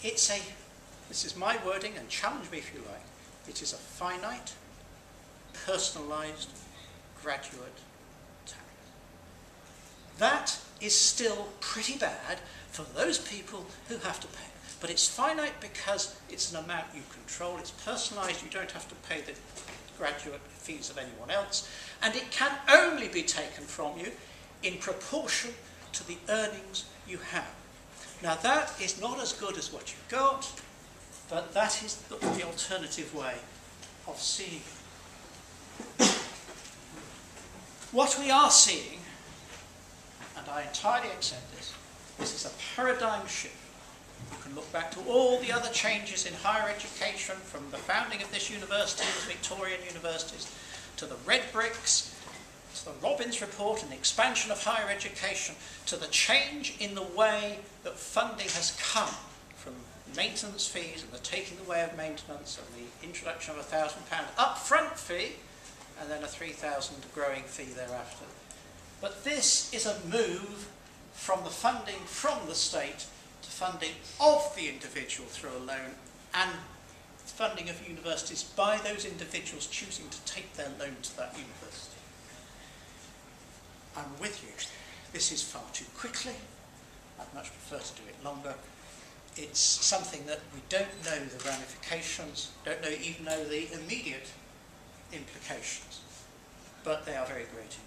this is my wording, and challenge me if you like, it is a finite, personalised graduate tax. That is still pretty bad for those people who have to pay. But it's finite because it's an amount you control, it's personalised, you don't have to pay the graduate fees of anyone else, and it can only be taken from you in proportion to the earnings you have. Now that is not as good as what you've got, but that is the alternative way of seeing it. What we are seeing, and I entirely accept this is a paradigm shift. You can look back to all the other changes in higher education, from the founding of this university, the Victorian universities, to the red bricks, to the Robbins report and the expansion of higher education, to the change in the way that funding has come from maintenance fees and the taking away of maintenance and the introduction of a £1,000 upfront fee and then a £3,000 growing fee thereafter. But this is a move from the funding from the state to funding of the individual through a loan, and funding of universities by those individuals choosing to take their loan to that university. I'm with you. This is far too quickly. I'd much prefer to do it longer. It's something that we don't know the ramifications, even know the immediate implications, but they are very great indeed.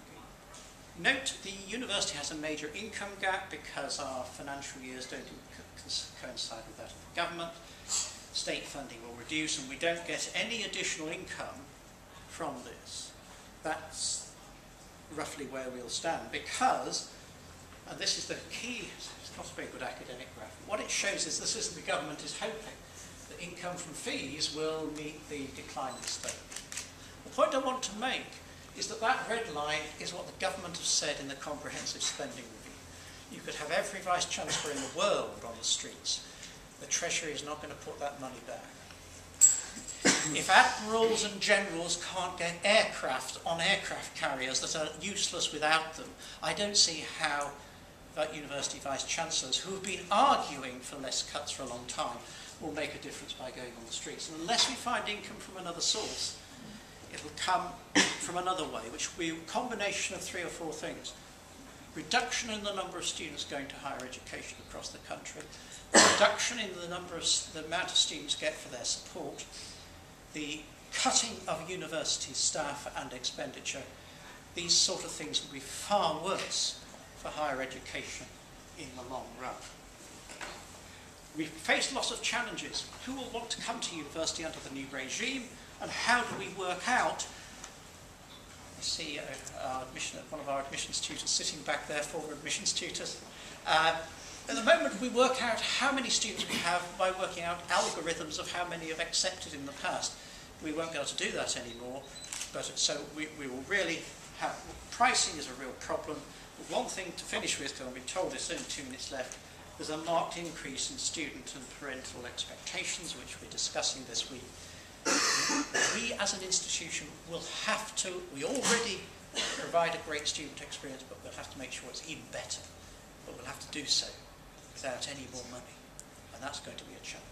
Note, the university has a major income gap because our financial years don't coincide with that of the government. State funding will reduce and we don't get any additional income from this. That's roughly where we'll stand, because, and this is the key, it's not a very good academic graph, what it shows is this is the government is hoping that income from fees will meet the decline in state. The point I want to make is that that red line is what the government has said in the comprehensive spending review. You could have every vice-chancellor in the world on the streets. The Treasury is not going to put that money back. If admirals and generals can't get aircraft on aircraft carriers that are useless without them, I don't see how that university vice-chancellors, who have been arguing for less cuts for a long time, will make a difference by going on the streets. And unless we find income from another source, it will come from another way, which will be a combination of 3 or 4 things. Reduction in the number of students going to higher education across the country, reduction in the amount of students get for their support, the cutting of university staff and expenditure. These sort of things will be far worse for higher education in the long run. We've faced lots of challenges. Who will want to come to university under the new regime? And how do we work out? I see one of our admissions tutors sitting back there, former admissions tutors. At the moment, we work out how many students we have by working out algorithms of how many have accepted in the past. We won't be able to do that anymore, but so we will really have, pricing is a real problem. But one thing to finish with, because I've been told there's only 2 minutes left, there's a marked increase in student and parental expectations, which we're discussing this week. We as an institution will have to, we already provide a great student experience, but we'll have to make sure it's even better. But we'll have to do so without any more money, and that's going to be a challenge.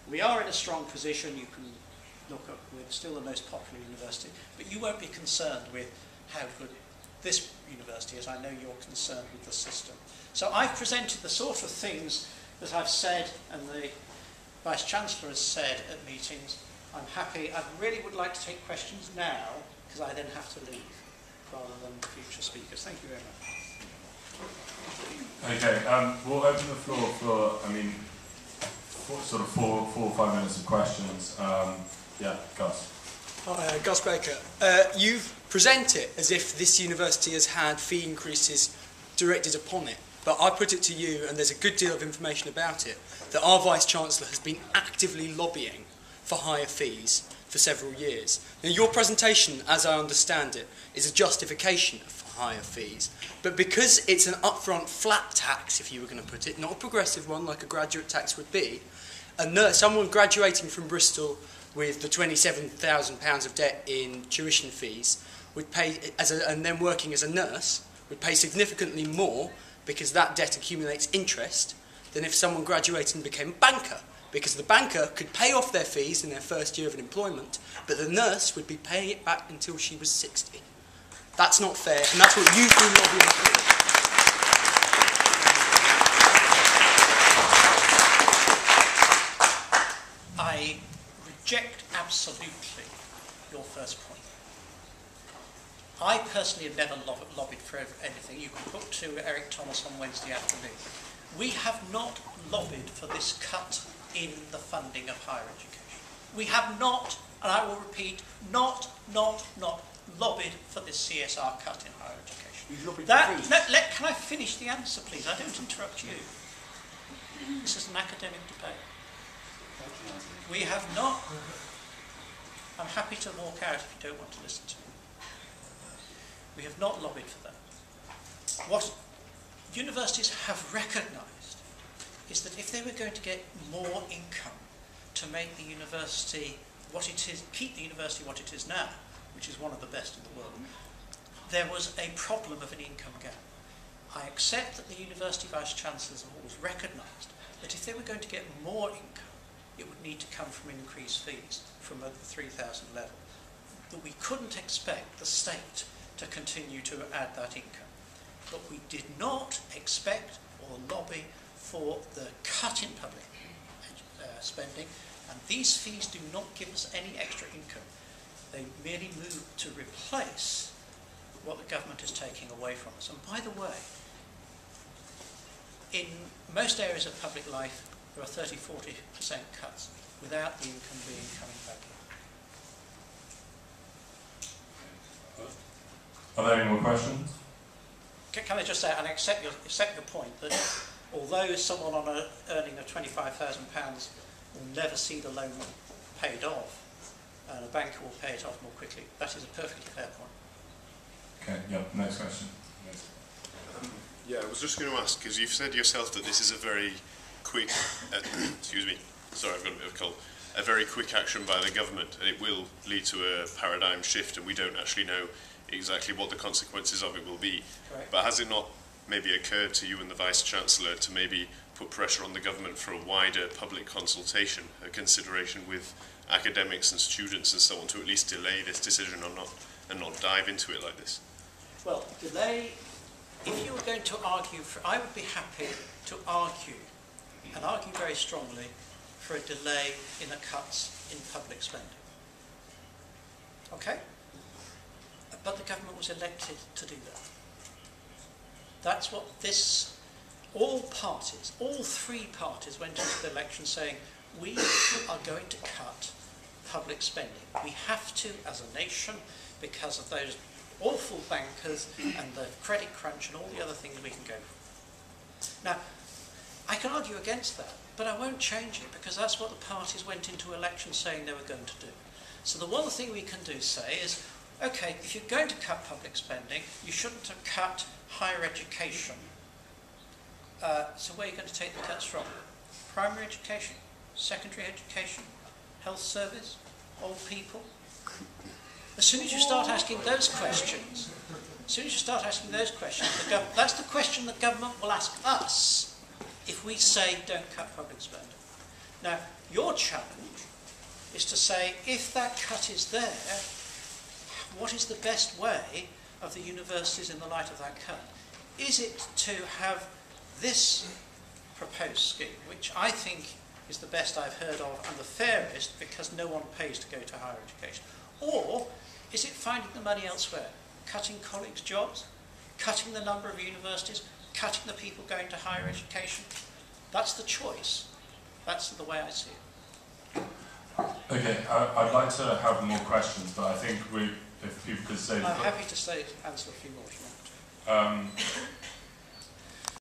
We are in a strong position. You can look up, we're still the most popular university, but you won't be concerned with how good this university is. I know you're concerned with the system. So I've presented the sort of things that I've said and the Vice-Chancellor has said at meetings. I'm happy. I really would like to take questions now, because I then have to leave, rather than future speakers. Thank you very much. Okay, we'll open the floor for, sort of four or 5 minutes of questions. Yeah, Gus. Hi, Gus Baker. You've presented as if this university has had fee increases directed upon it, but I put it to you, and there's a good deal of information about it, that our Vice-Chancellor has been actively lobbying for higher fees for several years. Now, your presentation, as I understand it, is a justification for higher fees, but because it's an upfront flat tax, if you were going to put it, not a progressive one like a graduate tax would be, someone graduating from Bristol with the £27,000 of debt in tuition fees would pay, and then working as a nurse, would pay significantly more, because that debt accumulates interest, than if someone graduated and became a banker, because the banker could pay off their fees in their first year of employment, but the nurse would be paying it back until she was 60. That's not fair, and that's what you've been lobbying for. I reject absolutely your first point. I personally have never lobbied for anything. You can put to Eric Thomas on Wednesday afternoon. We have not lobbied for this cut in the funding of higher education. We have not, and I will repeat, not lobbied for this CSR cut in higher education. You've lobbied Can I finish the answer, please? I don't interrupt you. This is an academic debate. We have not. I'm happy to walk out if you don't want to listen to me. We have not lobbied for that. What universities have recognised is that if they were going to get more income to make the university what it is, keep the university what it is now, which is one of the best in the world, there was a problem of an income gap. I accept that the university vice-chancellors have always recognised that if they were going to get more income, it would need to come from increased fees from the 3,000 level. That we couldn't expect the state to continue to add that income. But we did not expect or lobby for the cut in public spending, and these fees do not give us any extra income. They merely move to replace what the government is taking away from us. And by the way, in most areas of public life, there are 30–40% cuts without the income coming back in. Are there any more questions? Can I just say, and I accept your point, that although someone on an earning of £25,000 will never see the loan paid off, and a banker will pay it off more quickly, that is a perfectly fair point. Okay, yeah, next question. Yeah, I was just going to ask, because you've said yourself that this is a very quick, excuse me, sorry, I've got a bit of a cold, a very quick action by the government, and it will lead to a paradigm shift, and we don't actually know exactly what the consequences of it will be. Correct. But has it not maybe occurred to you and the Vice-Chancellor to maybe put pressure on the government for a wider public consultation, a consideration with academics and students and so on, to at least delay this decision or not, and not dive into it like this? Well, delay, if you were going to argue for, I would be happy to argue, and argue very strongly, for a delay in the cuts in public spending. Okay? But the government was elected to do that. That's what this, all parties, all three parties went into the election saying, we are going to cut public spending. We have to as a nation because of those awful bankers and the credit crunch and all the other things we can go for. Now, I can argue against that, but I won't change it because that's what the parties went into election saying they were going to do. So the one thing we can do say is, okay, if you're going to cut public spending, you shouldn't have cut higher education. So where are you going to take the cuts from? Primary education, secondary education, health service, old people? As soon as you start asking those questions, that's the question the government will ask us if we say don't cut public spending. Now, your challenge is to say if that cut is there, what is the best way of the universities in the light of that cut? Is it to have this proposed scheme, which I think is the best I've heard of and the fairest because no one pays to go to higher education? Or is it finding the money elsewhere? Cutting colleagues' jobs? Cutting the number of universities? Cutting the people going to higher education? That's the choice. That's the way I see it. Okay, I'd like to have more questions, but I think if people could say... I'm happy to answer a few more if you want to.